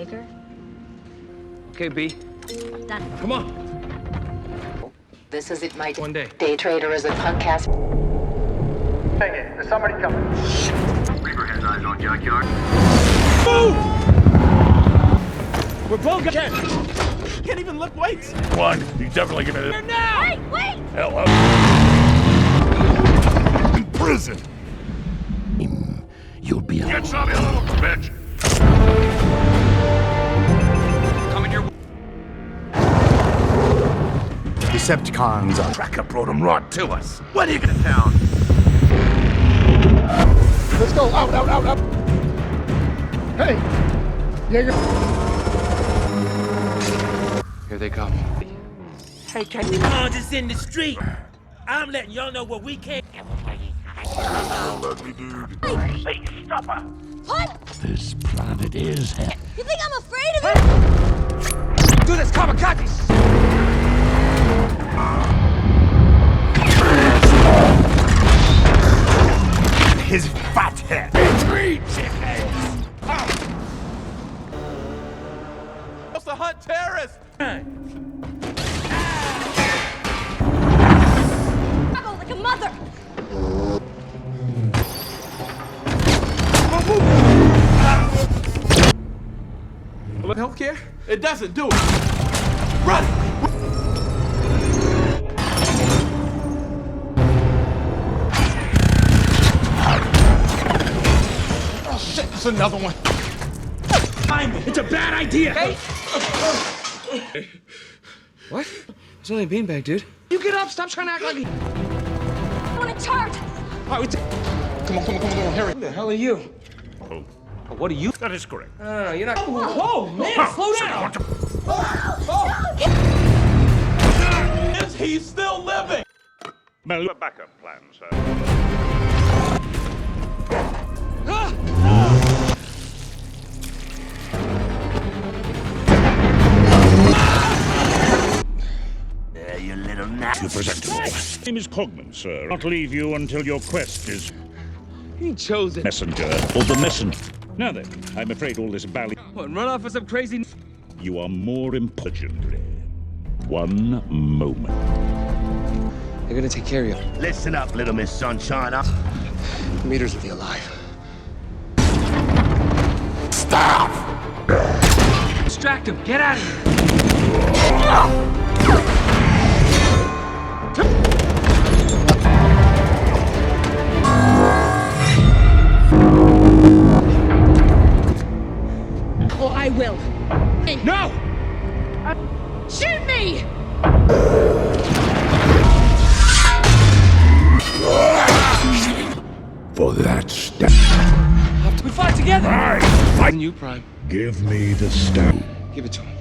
Yeager? Okay, B. Done. Come on. This is it, my One day. day trader is a podcast. Take it. There's somebody coming. Reaper has eyes on Junkyard. Move! We're both can't even lift weights. One, he's definitely gonna. Here now! Hey, wait! Hell up. In prison. You'll be Get some, you little bitch. Coming your way. Decepticons are. Tracker brought him right to us. When are you gonna town? Let's go. Out, out, out, out. Hey, Yeager. Here they come. Hey, can you cars is in the street? I'm letting y'all know what we can. Let me, dude. Hey, stop her! What? This planet is hell. You think I'm afraid of it? Do this, kamikaze! His fat head. Three chickens. Supposed to hunt terrorists! Struggle like a mother! Healthcare? It doesn't do it. Run! Oh shit, it's another one. It's a bad idea. Hey. What? It's only a beanbag, dude. You get up. Stop trying to act like me. I want to charge! All right, come on, hurry. Who the hell are you? Oh, What are you? that is correct. No, you're not. Whoa, man, slow down. Is he still living? Mel, a backup plan, sir. You little nut. You present to me. Name is Cogman, sir. Not leave you until your quest is He chose it. messenger or the messenger. Now then, I'm afraid all this bally. What, run off with some crazy. You are more important. One moment. They're gonna take care of you. Listen up, little Miss Sunshine. The meters will be alive. Stop! Distract him. Get out of here. Or I will. No! Shoot me! For that step. We fight together. Fight. You, Prime. Give me the staff. Give it to him.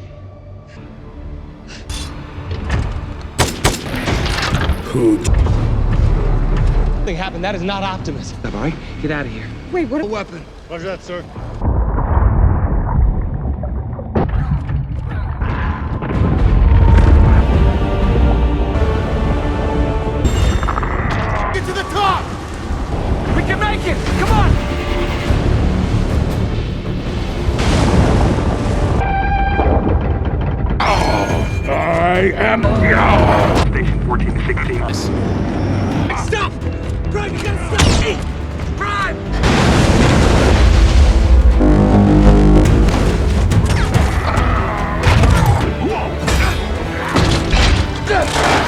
Who? Something happened. That is not Optimus. All right, get out of here. Wait, what? A weapon. Roger that, sir. Get to the top! We can make it! Come on! I am yours. Station 1416. Stop! Prime, you gotta stop me! Prime!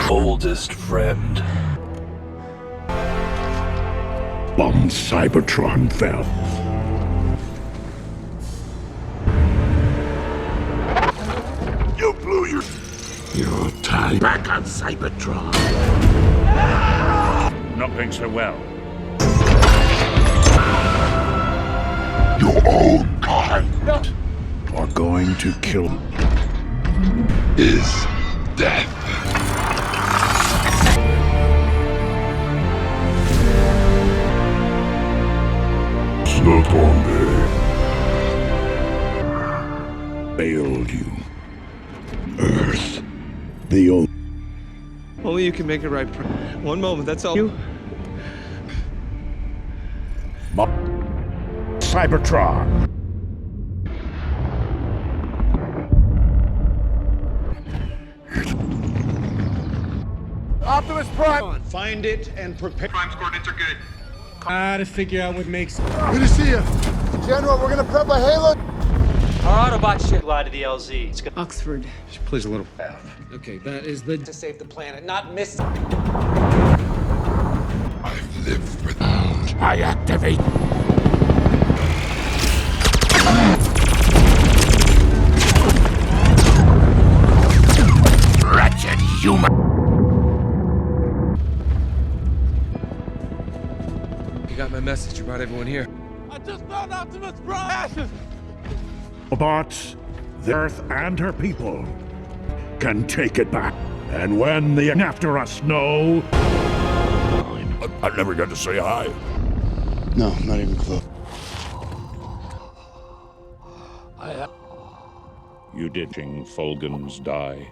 Oldest friend. Cybertron fell. You blew your time. Back on Cybertron. Not going so well. Your own kind Are going to kill. is death. Failed you. Earth. The old. Only you can make it right, Prime. One moment, that's all. You? Cybertron. Optimus Prime! Find it and prepare. Prime's coordinates are good. To figure out what makes Good to see you. General, we're gonna prep a Halo. Our Autobot ship lied to the LZ. It's got Oxford. Please a little. Okay, that is the To save the planet, not miss. I've lived without. I activate. Wretched human. You got my message. You brought everyone here. I just found Optimus Prime! Autobots, the Earth and her people can take it back. And when the after us know... I never got to say hi. No, not even close. You did King Fulgens die.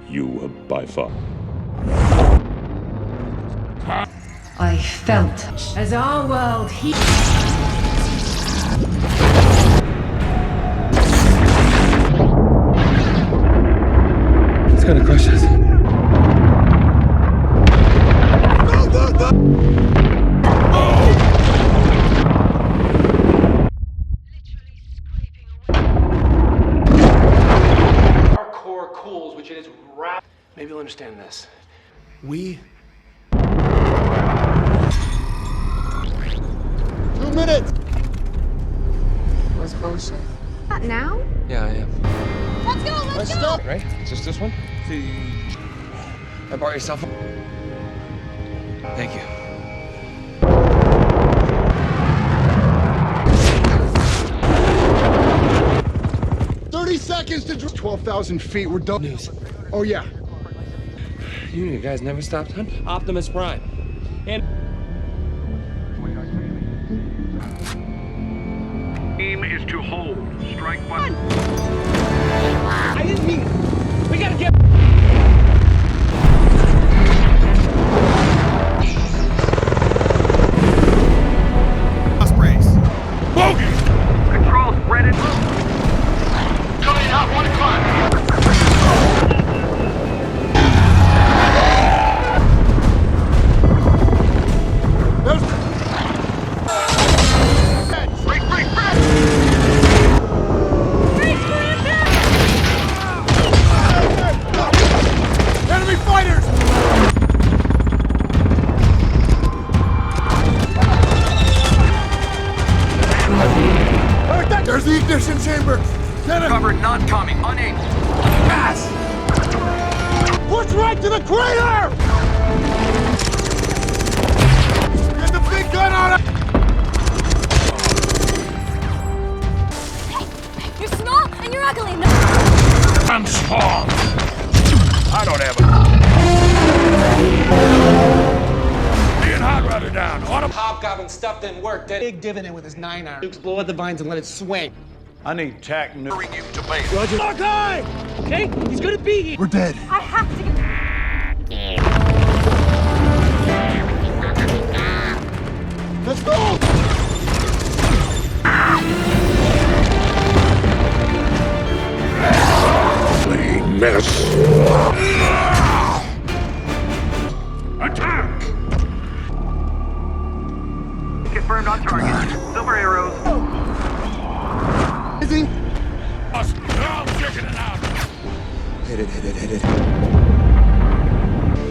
You have by far. I felt as our world healed. It's gonna crush us. Our core cools, which it is wrapped. Maybe you'll understand this. We 2 minutes! Was bullshit. Not now? Yeah, I am. Let's go, let's go! Stop! Right? It's just this one? I brought your cell phone. Thank you. Seconds to 12,000 feet. We're done. News. Oh, yeah. You guys never stopped hunting. Optimus Prime. And Aim is to hold. Strike button. I didn't mean it. We gotta get. Bogey! Control spread and move. Coming out 1 o'clock. Break! Enemy fighters! There's the ignition chamber! Get him! Cover not coming. Unable. Gas! Push right to the crater! Get the big gun on it! Hey, you're small and you're ugly. No. Transform. I don't have a... Me and Hot Rudder down. Hobgoblin stuff didn't work, did it? Big dividend with his 9-iron. Dukes blow out the vines and let it swing. I need tack new. Bring you to base. Okay, he's gonna be here. We're dead. I have to get. Let's go! Mess. Attack! Confirmed on target. Silver arrows. Is he? I'm checking it out. Hit it.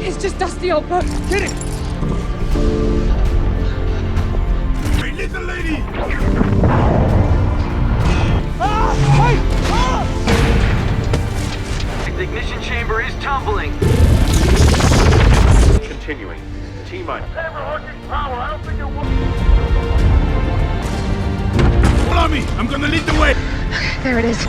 It's just dusty old boat. Get it! Hey, little lady! The ignition chamber is tumbling. Continuing. T-minus. Follow me! I'm gonna lead the way! There it is.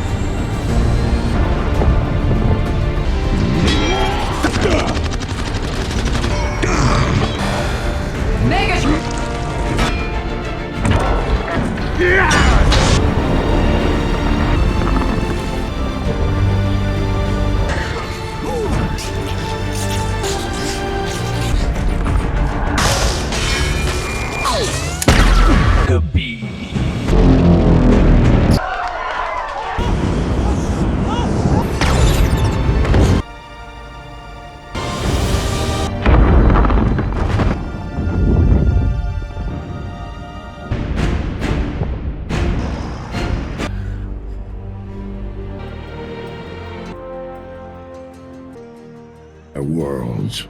worlds.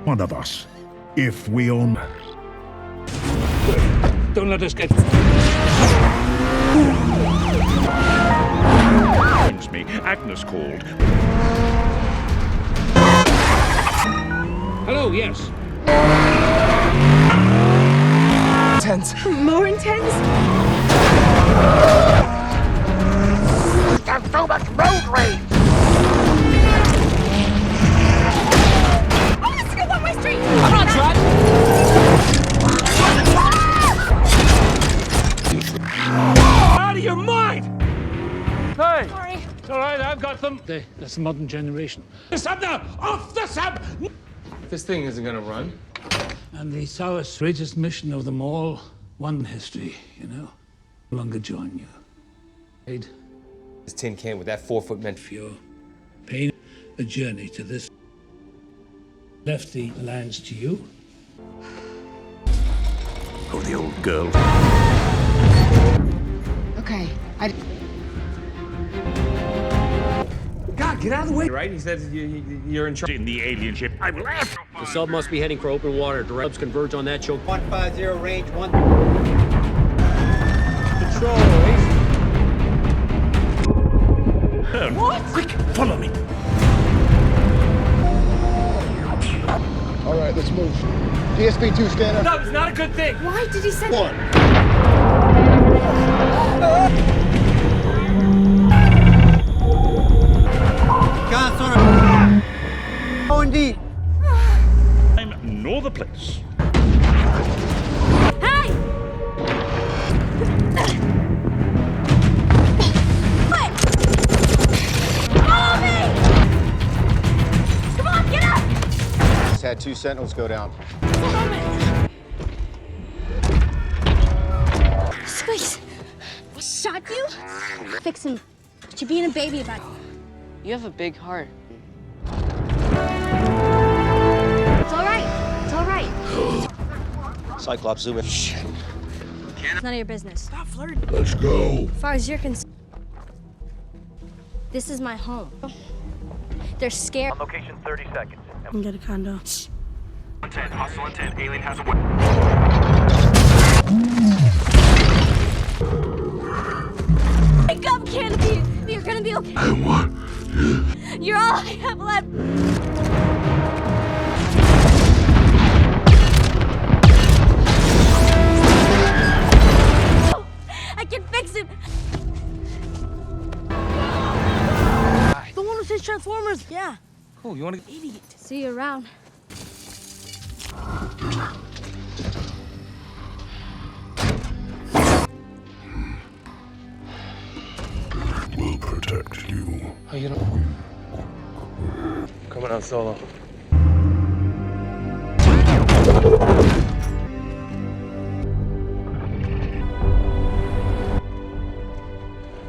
One of us, if we own. Don't let us get... Brings me. Agnes called. Hello, yes. Intense. More intense? There's so much road rage! Oh, let's go one-way street! I'm not driving! Out of your mind! Hey! Sorry. It's all right, I've got them. That's the modern generation. The sub now! Off the sub! This thing isn't gonna run. And the South's greatest mission of them all, one history, you know. No longer join you. Cade, This tin can with that 4-foot man. for your pain, a journey to this. Left the lands to you. Oh, the old girl. Okay, God, get out of the way! Right? He said you're in charge. In the alien ship, I will ask. The sub must be heading for open water. Directs converge on that choke. 150 range 1. Patrol, What? Quick, follow me. All right, let's move. DSP-2 scanner. No, it's not a good thing. Why did he send One. Oh, indeed. I'm nor the place. Hey! What? Follow me! Come on, get up! Just had 2 sentinels go down. Squeeze! Shot you? Fix him. But you're being a baby about it. You have a big heart. It's all right. It's all right. Cyclops, zoom in. Shit. It's none of your business. Stop flirting. Let's go. As far as you're concerned, this is my home. They're scared. On location 30 seconds. I can get a condo. Intent, hostile intent, alien has a weapon. Wake up, Canopy! You're gonna be okay. I want you. You're all I have left. I can fix it. The one who says Transformers. Yeah. Cool, you wanna... Idiot. See you around. Will protect you. Oh, you don't... Coming out solo.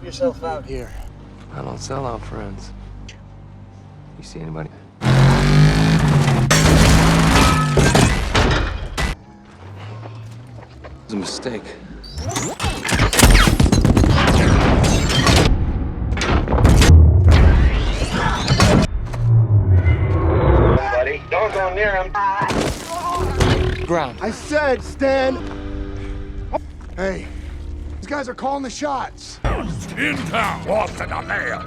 Yourself out here. I don't sell out friends. You see anybody? It was a mistake. Buddy, don't go near him. Ground. I said stand. Hey, these guys are calling the shots. In town. Off to the nail.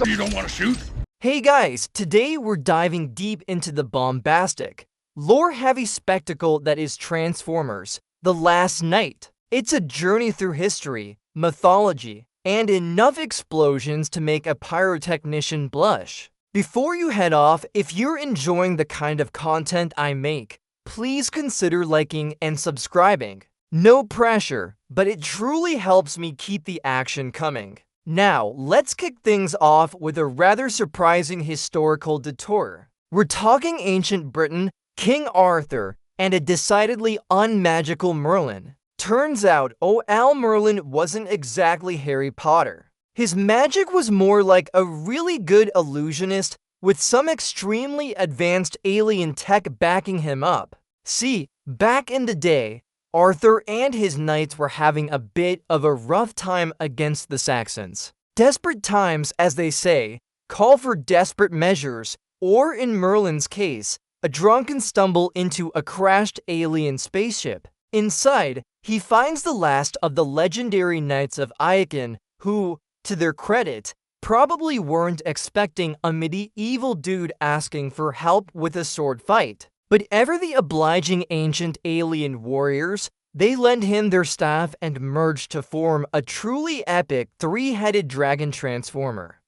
You don't want to shoot? Hey guys, today we're diving deep into the bombastic, lore-heavy spectacle that is Transformers: The Last Knight. It's a journey through history, mythology, and enough explosions to make a pyrotechnician blush. Before you head off, if you're enjoying the kind of content I make, please consider liking and subscribing. No pressure, but it truly helps me keep the action coming. Now, let's kick things off with a rather surprising historical detour. We're talking ancient Britain, King Arthur, and a decidedly unmagical Merlin. Turns out, Al Merlin wasn't exactly Harry Potter. His magic was more like a really good illusionist with some extremely advanced alien tech backing him up. See, back in the day, Arthur and his knights were having a bit of a rough time against the Saxons. Desperate times, as they say, call for desperate measures, or in Merlin's case, a drunken stumble into a crashed alien spaceship. Inside, he finds the last of the legendary Knights of Aachen who, to their credit, probably weren't expecting a medieval dude asking for help with a sword fight. But ever the obliging ancient alien warriors, they lend him their staff and merge to form a truly epic three-headed dragon transformer,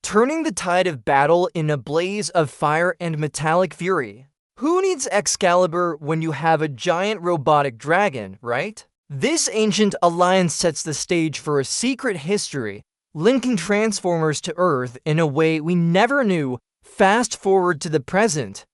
turning the tide of battle in a blaze of fire and metallic fury. Who needs Excalibur when you have a giant robotic dragon, right? This ancient alliance sets the stage for a secret history, linking Transformers to Earth in a way we never knew. Fast forward to the present,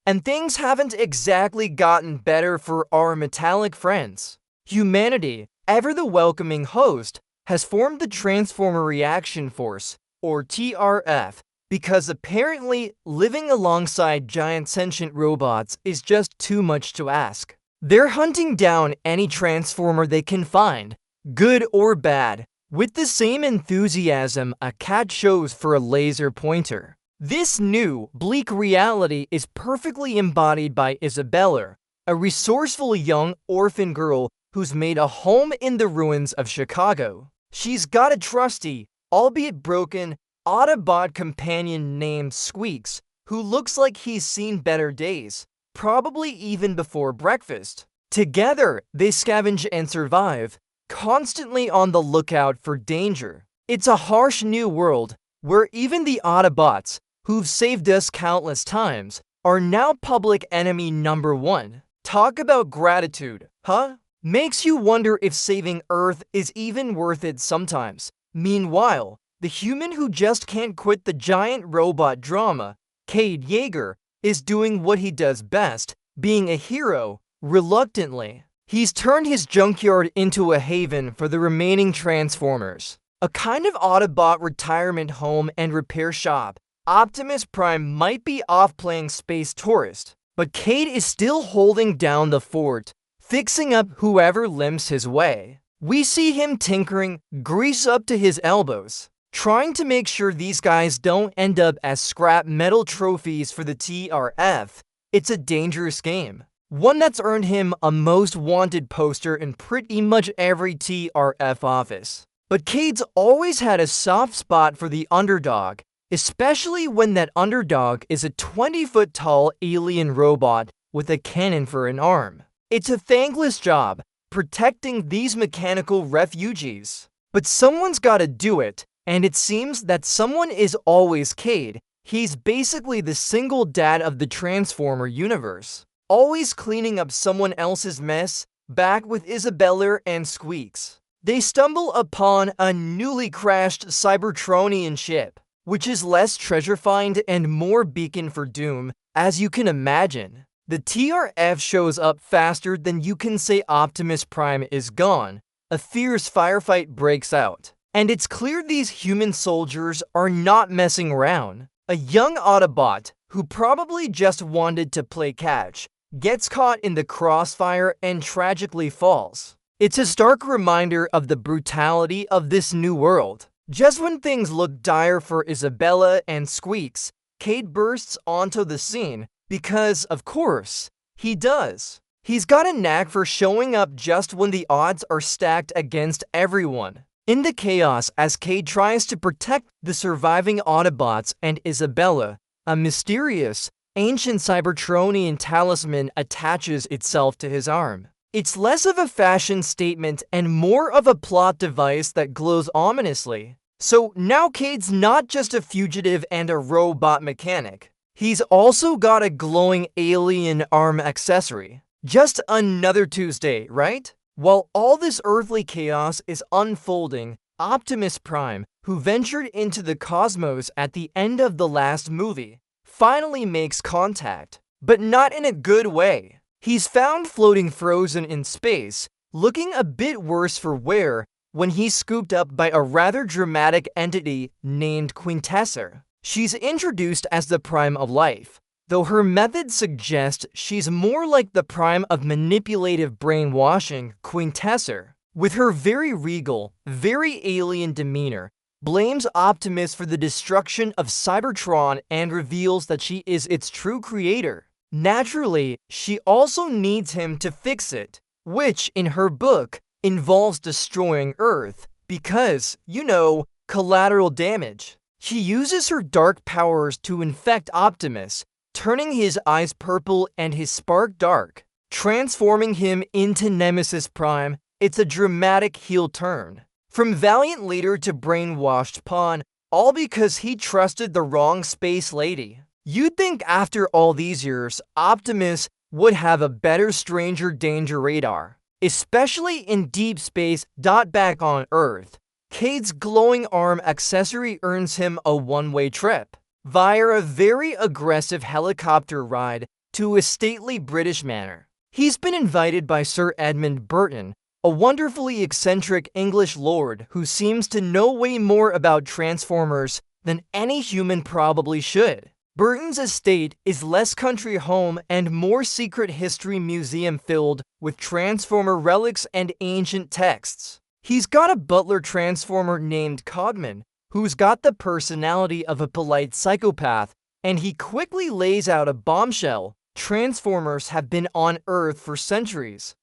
and things haven't exactly gotten better for our metallic friends. Humanity, ever the welcoming host, has formed the Transformer Reaction Force, or TRF, because apparently living alongside giant sentient robots is just too much to ask. They're hunting down any Transformer they can find, good or bad, with the same enthusiasm a cat shows for a laser pointer. This new, bleak reality is perfectly embodied by Isabella, a resourceful young orphan girl who's made a home in the ruins of Chicago. She's got a trusty, albeit broken, Autobot companion named Squeaks, who looks like he's seen better days, probably even before breakfast. Together, they scavenge and survive, constantly on the lookout for danger. It's a harsh new world, where even the Autobots, who've saved us countless times, are now public enemy number one. Talk about gratitude, huh? Makes you wonder if saving Earth is even worth it sometimes. Meanwhile, the human who just can't quit the giant robot drama, Cade Yeager, is doing what he does best, being a hero, reluctantly. He's turned his junkyard into a haven for the remaining Transformers, a kind of Autobot retirement home and repair shop. Optimus Prime might be off playing space tourist, but Cade is still holding down the fort, fixing up whoever limps his way. We see him tinkering, grease up to his elbows, trying to make sure these guys don't end up as scrap metal trophies for the TRF. It's a dangerous game, one that's earned him a most wanted poster in pretty much every TRF office. But Cade's always had a soft spot for the underdog, especially when that underdog is a 20-foot-tall alien robot with a cannon for an arm. It's a thankless job, protecting these mechanical refugees. But someone's gotta do it, and it seems that someone is always Cade. He's basically the single dad of the Transformer universe, always cleaning up someone else's mess, back with Isabella and Squeaks. They stumble upon a newly crashed Cybertronian ship, which is less treasure-find and more beacon for doom, as you can imagine. The TRF shows up faster than you can say Optimus Prime is gone. A fierce firefight breaks out, and it's clear these human soldiers are not messing around. A young Autobot, who probably just wanted to play catch, gets caught in the crossfire and tragically falls. It's a stark reminder of the brutality of this new world. Just when things look dire for Isabella and Squeaks, Cade bursts onto the scene because, of course, he does. He's got a knack for showing up just when the odds are stacked against everyone. In the chaos as Cade tries to protect the surviving Autobots and Isabella, a mysterious, ancient Cybertronian talisman attaches itself to his arm. It's less of a fashion statement and more of a plot device that glows ominously. So now Cade's not just a fugitive and a robot mechanic. He's also got a glowing alien arm accessory. Just another Tuesday, right? While all this earthly chaos is unfolding, Optimus Prime, who ventured into the cosmos at the end of the last movie, finally makes contact, but not in a good way. He's found floating frozen in space, looking a bit worse for wear when he's scooped up by a rather dramatic entity named Quintessa. She's introduced as the Prime of Life, though her methods suggest she's more like the Prime of manipulative brainwashing, Quintessa. With her very regal, very alien demeanor, blames Optimus for the destruction of Cybertron and reveals that she is its true creator. Naturally, she also needs him to fix it, which, in her book, involves destroying Earth because, you know, collateral damage. She uses her dark powers to infect Optimus, turning his eyes purple and his spark dark, transforming him into Nemesis Prime. It's a dramatic heel turn. From valiant leader to brainwashed pawn, all because he trusted the wrong space lady. You'd think after all these years, Optimus would have a better stranger danger radar, especially in deep space. Back on Earth, Cade's glowing arm accessory earns him a one-way trip via a very aggressive helicopter ride to a stately British manor. He's been invited by Sir Edmund Burton, a wonderfully eccentric English lord who seems to know way more about Transformers than any human probably should. Burton's estate is less country home and more secret history museum filled with Transformer relics and ancient texts. He's got a butler Transformer named Cogman, who's got the personality of a polite psychopath, and he quickly lays out a bombshell. Transformers have been on Earth for centuries,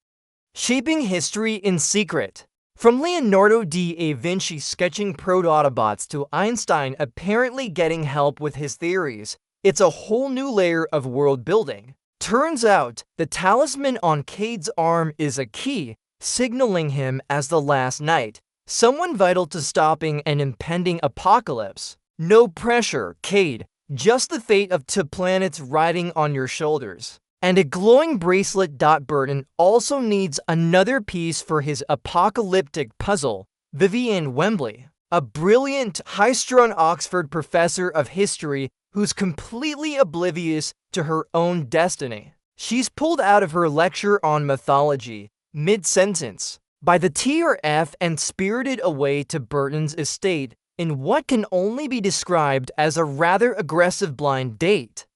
shaping history in secret. From Leonardo da Vinci sketching proto-Autobots to Einstein apparently getting help with his theories, it's a whole new layer of world building. Turns out, the talisman on Cade's arm is a key, signaling him as the last knight, someone vital to stopping an impending apocalypse. No pressure, Cade, just the fate of two planets riding on your shoulders. And a glowing bracelet. Burton also needs another piece for his apocalyptic puzzle. Vivienne Wembley, a brilliant, high-strung Oxford professor of history who's completely oblivious to her own destiny. She's pulled out of her lecture on mythology, mid-sentence, by the TRF and spirited away to Burton's estate in what can only be described as a rather aggressive blind date.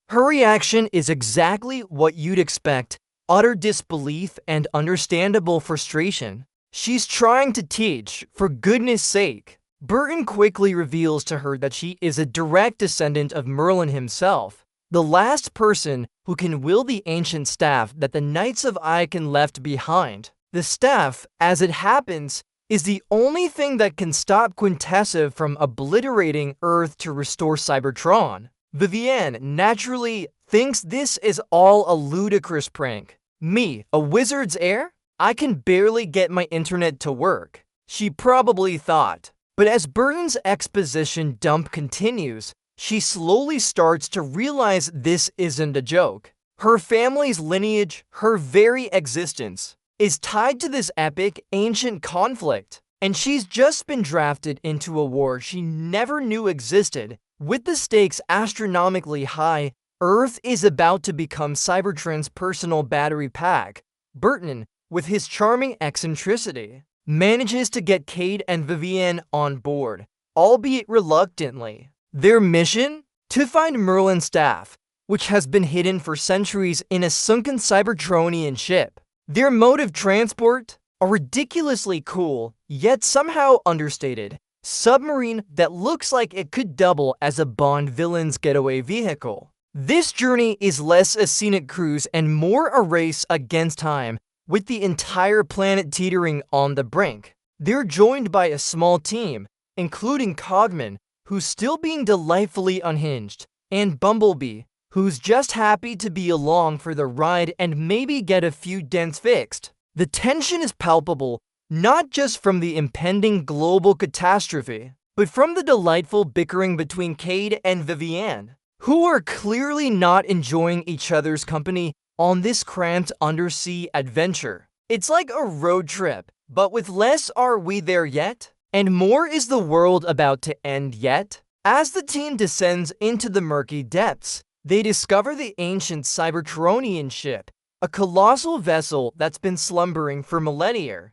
Her reaction is exactly what you'd expect: utter disbelief and understandable frustration. She's trying to teach, for goodness sake. Burton quickly reveals to her that she is a direct descendant of Merlin himself, the last person who can wield the ancient staff that the Knights of Icon left behind. The staff, as it happens, is the only thing that can stop Quintessa from obliterating Earth to restore Cybertron. Vivienne naturally thinks this is all a ludicrous prank. Me, a wizard's heir? I can barely get my internet to work, she probably thought. But as Burton's exposition dump continues, she slowly starts to realize this isn't a joke. Her family's lineage, her very existence, is tied to this epic, ancient conflict. And she's just been drafted into a war she never knew existed. With the stakes astronomically high, Earth is about to become Cybertron's personal battery pack. Burton, with his charming eccentricity, manages to get Cade and Vivienne on board, albeit reluctantly. Their mission? To find Merlin's staff, which has been hidden for centuries in a sunken Cybertronian ship. Their mode of transport? A ridiculously cool, yet somehow understated, submarine that looks like it could double as a Bond villain's getaway vehicle. This journey is less a scenic cruise and more a race against time, with the entire planet teetering on the brink. They're joined by a small team, including Cogman, who's still being delightfully unhinged, and Bumblebee, who's just happy to be along for the ride and maybe get a few dents fixed. The tension is palpable, not just from the impending global catastrophe, but from the delightful bickering between Cade and Vivienne, who are clearly not enjoying each other's company on this cramped undersea adventure. It's like a road trip, but with less "are we there yet?" and more "is the world about to end yet?" As the team descends into the murky depths, they discover the ancient Cybertronian ship, a colossal vessel that's been slumbering for millennia,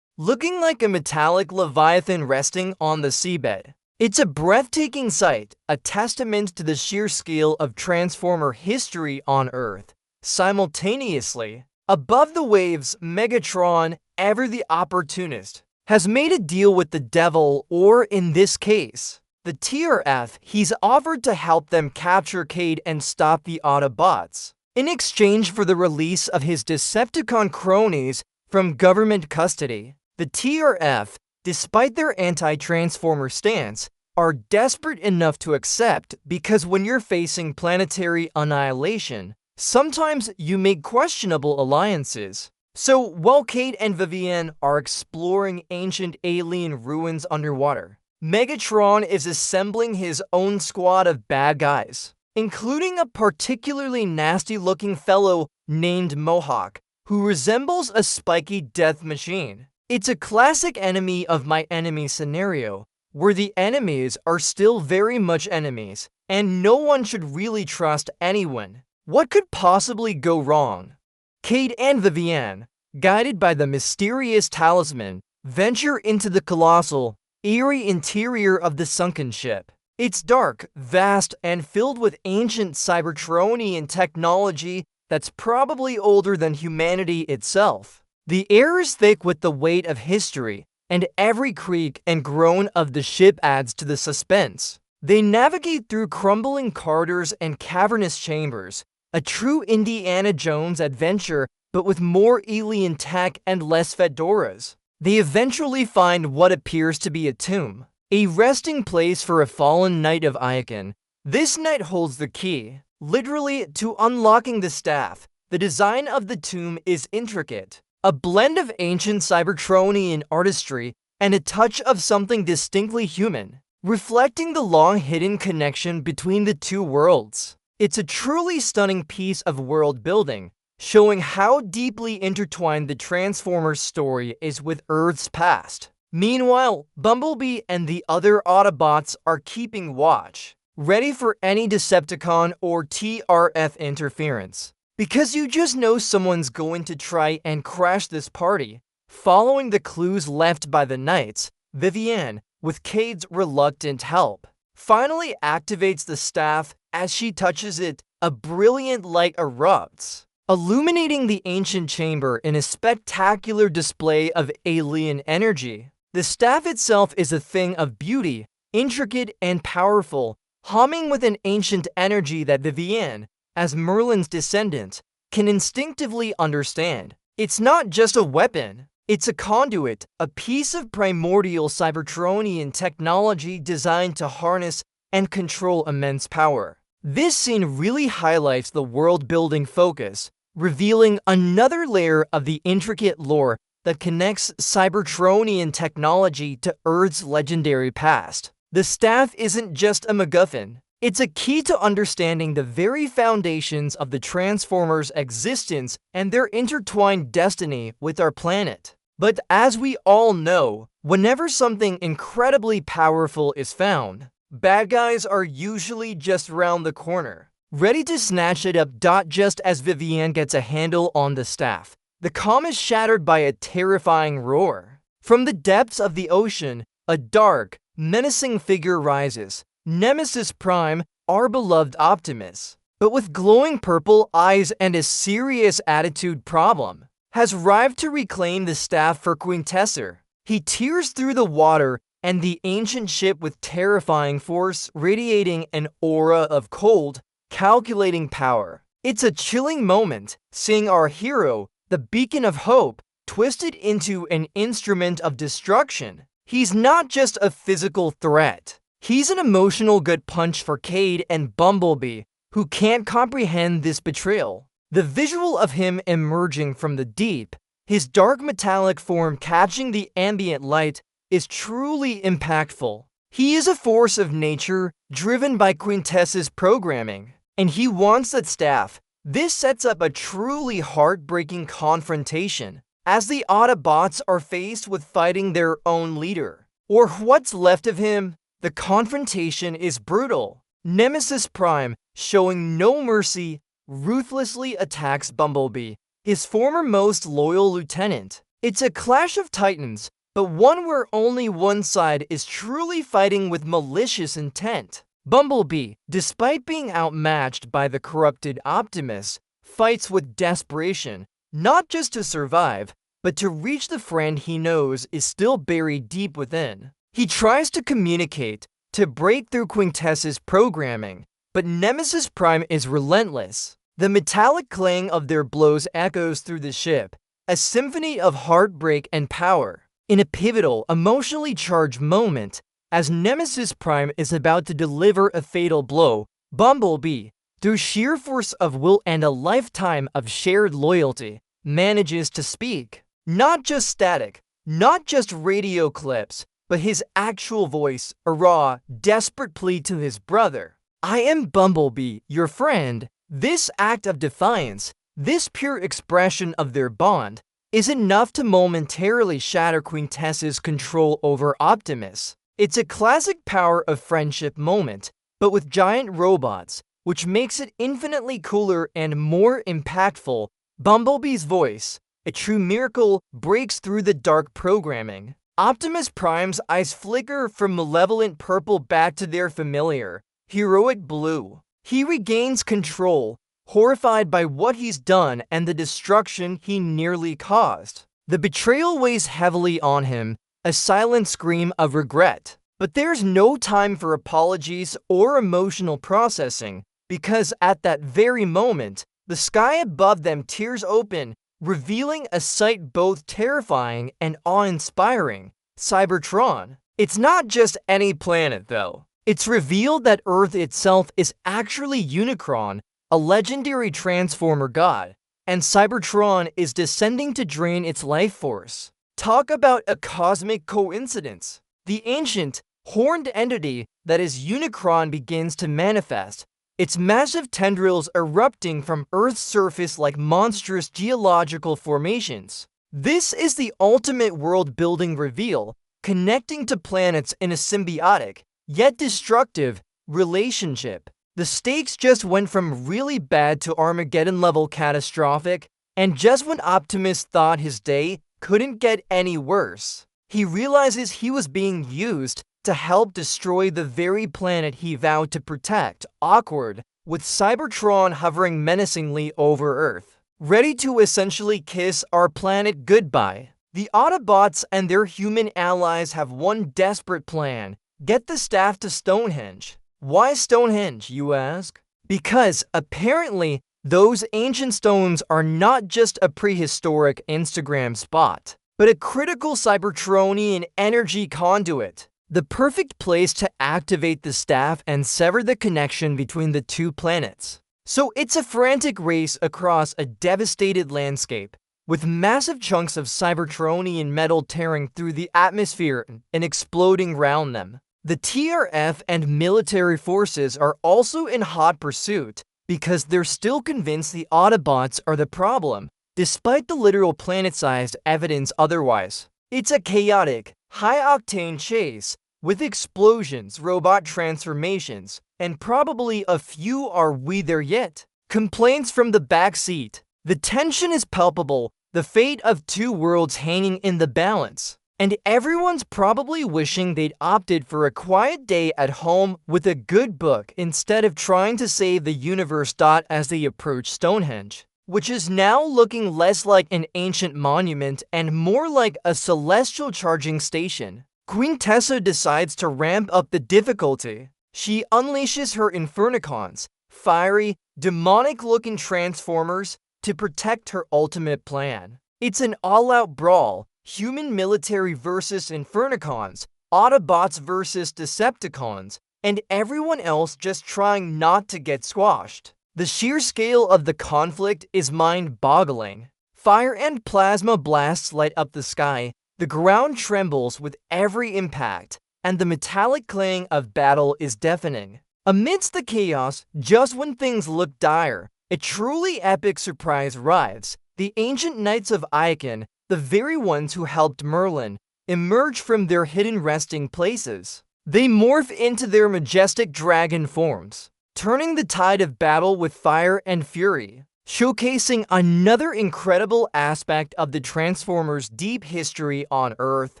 looking like a metallic leviathan resting on the seabed. It's a breathtaking sight, a testament to the sheer scale of Transformer history on Earth. Simultaneously, above the waves, Megatron, ever the opportunist, has made a deal with the devil, or in this case, the TRF. He's offered to help them capture Cade and stop the Autobots, in exchange for the release of his Decepticon cronies from government custody. The TRF, despite their anti-Transformer stance, are desperate enough to accept, because when you're facing planetary annihilation, sometimes you make questionable alliances. So while Cade and Vivienne are exploring ancient alien ruins underwater, Megatron is assembling his own squad of bad guys, including a particularly nasty-looking fellow named Mohawk, who resembles a spiky death machine. It's a classic enemy of my enemy scenario, where the enemies are still very much enemies, and no one should really trust anyone. What could possibly go wrong? Cade and Vivienne, guided by the mysterious talisman, venture into the colossal, eerie interior of the sunken ship. It's dark, vast, and filled with ancient Cybertronian technology that's probably older than humanity itself. The air is thick with the weight of history, and every creak and groan of the ship adds to the suspense. They navigate through crumbling corridors and cavernous chambers, a true Indiana Jones adventure, but with more alien tech and less fedoras. They eventually find what appears to be a tomb, a resting place for a fallen knight of Icon. This knight holds the key, literally, to unlocking the staff. The design of the tomb is intricate, a blend of ancient Cybertronian artistry and a touch of something distinctly human, reflecting the long-hidden connection between the two worlds. It's a truly stunning piece of world building, showing how deeply intertwined the Transformers story is with Earth's past. Meanwhile, Bumblebee and the other Autobots are keeping watch, ready for any Decepticon or TRF interference. Because you just know someone's going to try and crash this party. Following the clues left by the Knights, Vivienne, with Cade's reluctant help, finally activates the staff. As she touches it, a brilliant light erupts, illuminating the ancient chamber in a spectacular display of alien energy. The staff itself is a thing of beauty, intricate and powerful, humming with an ancient energy that Vivienne, as Merlin's descendant, can instinctively understand. It's not just a weapon, it's a conduit, a piece of primordial Cybertronian technology designed to harness and control immense power. This scene really highlights the world-building focus, revealing another layer of the intricate lore that connects Cybertronian technology to Earth's legendary past. The staff isn't just a MacGuffin. It's a key to understanding the very foundations of the Transformers' existence and their intertwined destiny with our planet. But as we all know, whenever something incredibly powerful is found, bad guys are usually just around the corner, ready to snatch it up. Just as Vivienne gets a handle on the staff, the calm is shattered by a terrifying roar. From the depths of the ocean, a dark, menacing figure rises. Nemesis Prime, our beloved Optimus, but with glowing purple eyes and a serious attitude problem, has arrived to reclaim the staff for Quintessa. He tears through the water and the ancient ship with terrifying force, radiating an aura of cold, calculating power. It's a chilling moment, seeing our hero, the beacon of hope, twisted into an instrument of destruction. He's not just a physical threat. He's an emotional gut punch for Cade and Bumblebee, who can't comprehend this betrayal. The visual of him emerging from the deep, his dark metallic form catching the ambient light, is truly impactful. He is a force of nature, driven by Quintessa's programming, and he wants that staff. This sets up a truly heartbreaking confrontation, as the Autobots are faced with fighting their own leader, or what's left of him. The confrontation is brutal. Nemesis Prime, showing no mercy, ruthlessly attacks Bumblebee, his former most loyal lieutenant. It's a clash of titans, but one where only one side is truly fighting with malicious intent. Bumblebee, despite being outmatched by the corrupted Optimus, fights with desperation, not just to survive, but to reach the friend he knows is still buried deep within. He tries to communicate, to break through Quintessa's programming, but Nemesis Prime is relentless. The metallic clang of their blows echoes through the ship, a symphony of heartbreak and power. In a pivotal, emotionally charged moment, as Nemesis Prime is about to deliver a fatal blow, Bumblebee, through sheer force of will and a lifetime of shared loyalty, manages to speak. Not just static, not just radio clips, but his actual voice, a raw, desperate plea to his brother. I am Bumblebee, your friend. This act of defiance, this pure expression of their bond, is enough to momentarily shatter Quintessa's control over Optimus. It's a classic power of friendship moment, but with giant robots, which makes it infinitely cooler and more impactful. Bumblebee's voice, a true miracle, breaks through the dark programming. Optimus Prime's eyes flicker from malevolent purple back to their familiar, heroic blue. He regains control, horrified by what he's done and the destruction he nearly caused. The betrayal weighs heavily on him, a silent scream of regret. But there's no time for apologies or emotional processing, because at that very moment, the sky above them tears open, revealing a sight both terrifying and awe-inspiring: Cybertron. It's not just any planet, though. It's revealed that Earth itself is actually Unicron, a legendary Transformer god, and Cybertron is descending to drain its life force. Talk about a cosmic coincidence. The ancient, horned entity that is Unicron begins to manifest, its massive tendrils erupting from Earth's surface like monstrous geological formations. This is the ultimate world-building reveal, connecting to planets in a symbiotic, yet destructive, relationship. The stakes just went from really bad to Armageddon-level catastrophic, and just when Optimus thought his day couldn't get any worse, he realizes he was being used to help destroy the very planet he vowed to protect. Awkward, with Cybertron hovering menacingly over Earth, ready to essentially kiss our planet goodbye. The Autobots and their human allies have one desperate plan: get the staff to Stonehenge. Why Stonehenge, you ask? Because apparently those ancient stones are not just a prehistoric Instagram spot, but a critical Cybertronian energy conduit. The perfect place to activate the staff and sever the connection between the two planets. So it's a frantic race across a devastated landscape, with massive chunks of Cybertronian metal tearing through the atmosphere and exploding around them. The TRF and military forces are also in hot pursuit because they're still convinced the Autobots are the problem, despite the literal planet-sized evidence otherwise. It's a chaotic, high-octane chase, with explosions, robot transformations, and probably a few "are we there yet?" complaints from the back seat. The tension is palpable, the fate of two worlds hanging in the balance, and everyone's probably wishing they'd opted for a quiet day at home with a good book instead of trying to save the universe. As they approach Stonehenge, which is now looking less like an ancient monument and more like a celestial charging station, Quintessa decides to ramp up the difficulty. She unleashes her Infernicons, fiery, demonic-looking Transformers, to protect her ultimate plan. It's an all-out brawl, human military versus Infernicons, Autobots versus Decepticons, and everyone else just trying not to get squashed. The sheer scale of the conflict is mind-boggling. Fire and plasma blasts light up the sky, the ground trembles with every impact, and the metallic clang of battle is deafening. Amidst the chaos, just when things look dire, a truly epic surprise arrives. The ancient knights of Icon, the very ones who helped Merlin, emerge from their hidden resting places. They morph into their majestic dragon forms, turning the tide of battle with fire and fury, showcasing another incredible aspect of the Transformers' deep history on Earth.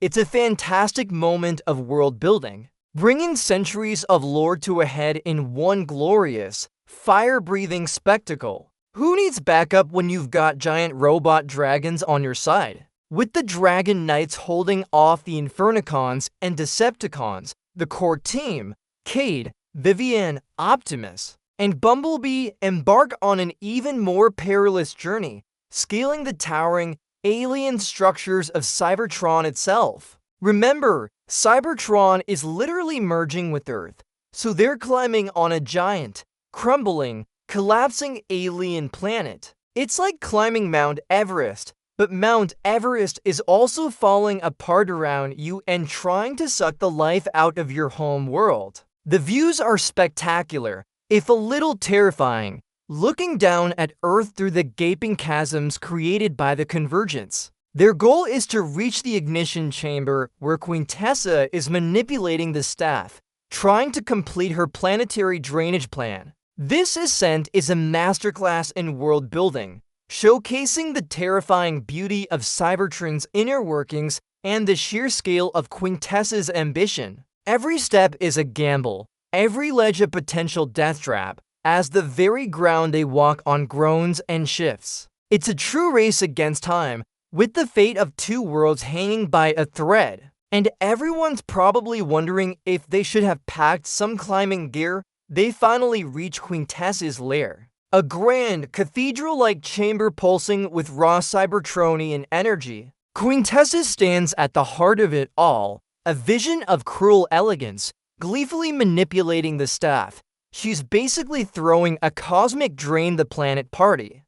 It's a fantastic moment of world building, bringing centuries of lore to a head in one glorious, fire-breathing spectacle. Who needs backup when you've got giant robot dragons on your side? With the Dragon Knights holding off the Infernicons and Decepticons, the core team, Cade, Vivian, Optimus, and Bumblebee embark on an even more perilous journey, scaling the towering, alien structures of Cybertron itself. Remember, Cybertron is literally merging with Earth, so they're climbing on a giant, crumbling, collapsing alien planet. It's like climbing Mount Everest, but Mount Everest is also falling apart around you and trying to suck the life out of your home world. The views are spectacular, if a little terrifying, looking down at Earth through the gaping chasms created by the convergence. Their goal is to reach the ignition chamber where Quintessa is manipulating the staff, trying to complete her planetary drainage plan. This ascent is a masterclass in world building, showcasing the terrifying beauty of Cybertron's inner workings and the sheer scale of Quintessa's ambition. Every step is a gamble, every ledge a potential death trap, as the very ground they walk on groans and shifts. It's a true race against time, with the fate of two worlds hanging by a thread. And everyone's probably wondering if they should have packed some climbing gear. They finally reach Quintessa's lair. A grand, cathedral-like chamber pulsing with raw Cybertronian energy. Quintessa stands at the heart of it all, a vision of cruel elegance, gleefully manipulating the staff. She's basically throwing a cosmic drain-the-planet party.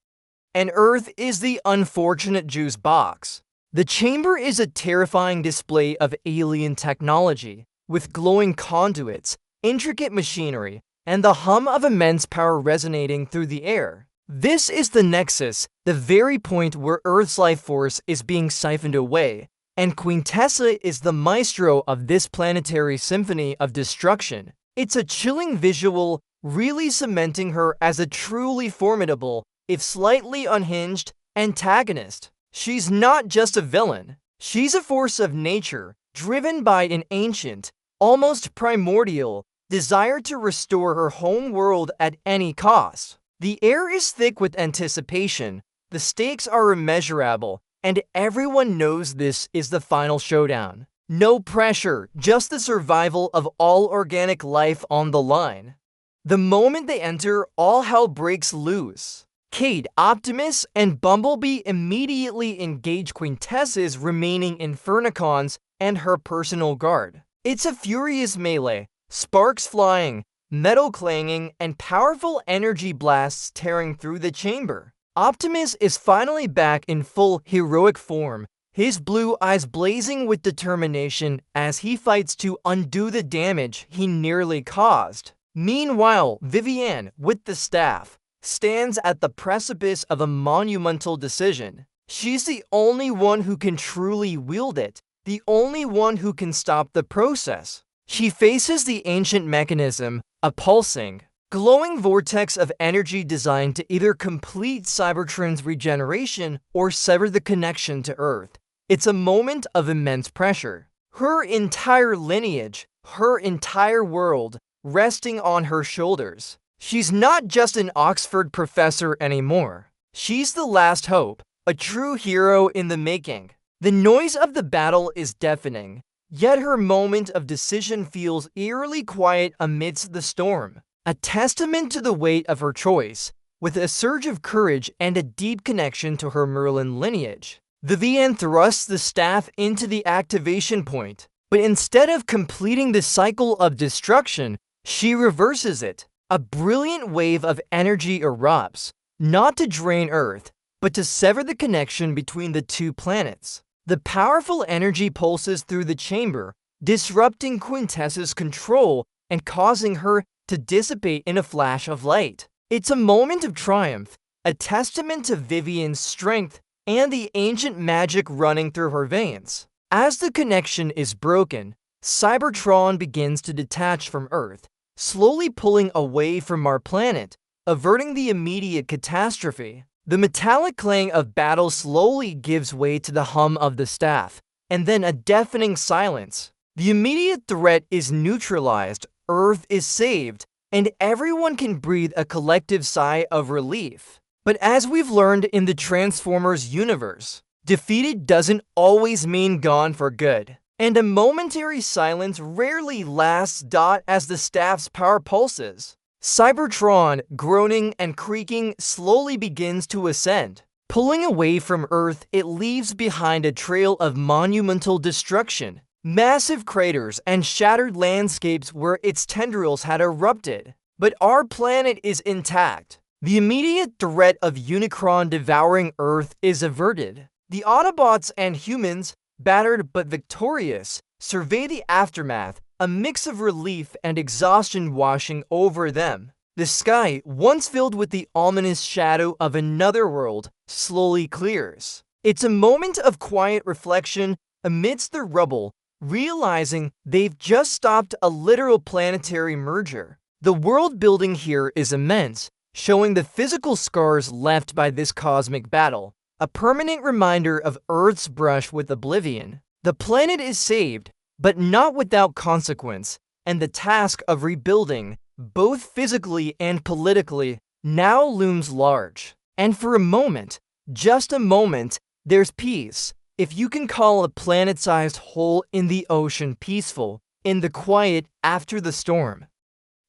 And Earth is the unfortunate juice box. The chamber is a terrifying display of alien technology, with glowing conduits, intricate machinery, and the hum of immense power resonating through the air. This is the nexus, the very point where Earth's life force is being siphoned away, and Quintessa is the maestro of this planetary symphony of destruction. It's a chilling visual, really cementing her as a truly formidable, if slightly unhinged, antagonist. She's not just a villain. She's a force of nature, driven by an ancient, almost primordial, desire to restore her home world at any cost. The air is thick with anticipation, the stakes are immeasurable, and everyone knows this is the final showdown. No pressure, just the survival of all organic life on the line. The moment they enter, all hell breaks loose. Cade, Optimus, and Bumblebee immediately engage Quintessa's remaining Infernicons and her personal guard. It's a furious melee, sparks flying, metal clanging, and powerful energy blasts tearing through the chamber. Optimus is finally back in full heroic form, his blue eyes blazing with determination as he fights to undo the damage he nearly caused. Meanwhile, Vivian, with the staff, stands at the precipice of a monumental decision. She's the only one who can truly wield it, the only one who can stop the process. She faces the ancient mechanism, a pulsing, glowing vortex of energy designed to either complete Cybertron's regeneration or sever the connection to Earth. It's a moment of immense pressure. Her entire lineage, her entire world, resting on her shoulders. She's not just an Oxford professor anymore. She's the last hope, a true hero in the making. The noise of the battle is deafening, yet her moment of decision feels eerily quiet amidst the storm. A testament to the weight of her choice, with a surge of courage and a deep connection to her Merlin lineage. Vivian thrusts the staff into the activation point, but instead of completing the cycle of destruction, she reverses it. A brilliant wave of energy erupts, not to drain Earth, but to sever the connection between the two planets. The powerful energy pulses through the chamber, disrupting Quintessa's control and causing her to dissipate in a flash of light. It's a moment of triumph, a testament to Vivian's strength and the ancient magic running through her veins. As the connection is broken, Cybertron begins to detach from Earth, slowly pulling away from our planet, averting the immediate catastrophe. The metallic clang of battle slowly gives way to the hum of the staff, and then a deafening silence. The immediate threat is neutralized, Earth is saved, and everyone can breathe a collective sigh of relief. But as we've learned in the Transformers universe, defeated doesn't always mean gone for good. And a momentary silence rarely lasts. As the staff's power pulses, Cybertron, groaning and creaking, slowly begins to ascend. Pulling away from Earth, it leaves behind a trail of monumental destruction. Massive craters and shattered landscapes where its tendrils had erupted. But our planet is intact. The immediate threat of Unicron devouring Earth is averted. The Autobots and humans, battered but victorious, survey the aftermath, a mix of relief and exhaustion washing over them. The sky, once filled with the ominous shadow of another world, slowly clears. It's a moment of quiet reflection amidst the rubble, realizing they've just stopped a literal planetary merger. The world building here is immense, showing the physical scars left by this cosmic battle, a permanent reminder of Earth's brush with oblivion. The planet is saved, but not without consequence, and the task of rebuilding, both physically and politically, now looms large. And for a moment, just a moment, there's peace, if you can call a planet-sized hole in the ocean peaceful, in the quiet after the storm.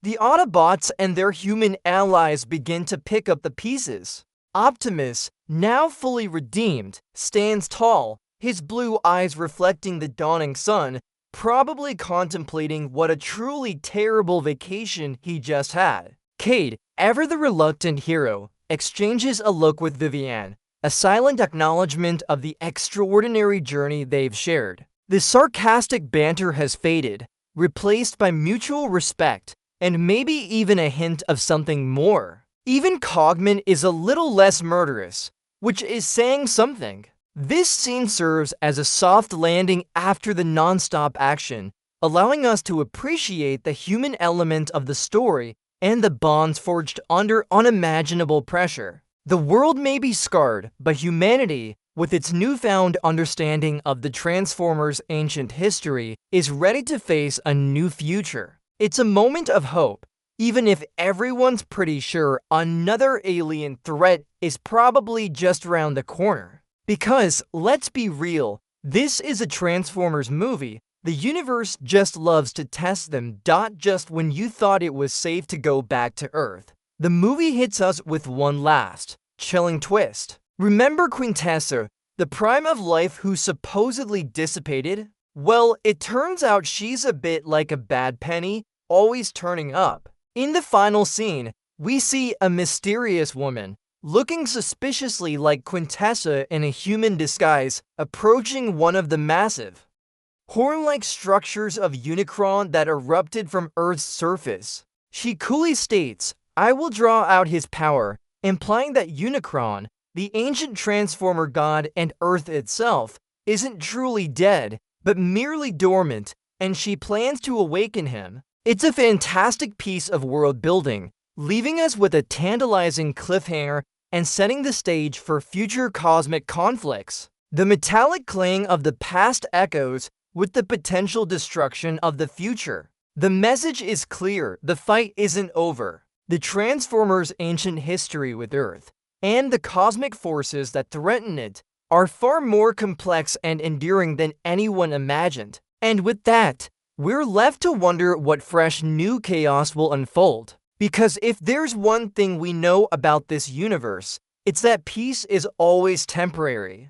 The Autobots and their human allies begin to pick up the pieces. Optimus, now fully redeemed, stands tall, his blue eyes reflecting the dawning sun, probably contemplating what a truly terrible vacation he just had. Cade, ever the reluctant hero, exchanges a look with Vivian, a silent acknowledgement of the extraordinary journey they've shared. The sarcastic banter has faded, replaced by mutual respect, and maybe even a hint of something more. Even Cogman is a little less murderous, which is saying something. This scene serves as a soft landing after the non-stop action, allowing us to appreciate the human element of the story and the bonds forged under unimaginable pressure. The world may be scarred, but humanity, with its newfound understanding of the Transformers' ancient history, is ready to face a new future. It's a moment of hope, even if everyone's pretty sure another alien threat is probably just around the corner. Because, let's be real, this is a Transformers movie. The universe just loves to test them. Just when you thought it was safe to go back to Earth, the movie hits us with one last, chilling twist. Remember Quintessa, the prime of life who supposedly dissipated? Well, it turns out she's a bit like a bad penny, always turning up. In the final scene, we see a mysterious woman, looking suspiciously like Quintessa in a human disguise, approaching one of the massive, horn-like structures of Unicron that erupted from Earth's surface. She coolly states, "I will draw out his power," implying that Unicron, the ancient Transformer god and Earth itself, isn't truly dead, but merely dormant, and she plans to awaken him. It's a fantastic piece of world building, leaving us with a tantalizing cliffhanger and setting the stage for future cosmic conflicts. The metallic clang of the past echoes with the potential destruction of the future. The message is clear, the fight isn't over. The Transformers' ancient history with Earth, and the cosmic forces that threaten it, are far more complex and enduring than anyone imagined. And with that, we're left to wonder what fresh new chaos will unfold. Because if there's one thing we know about this universe, it's that peace is always temporary.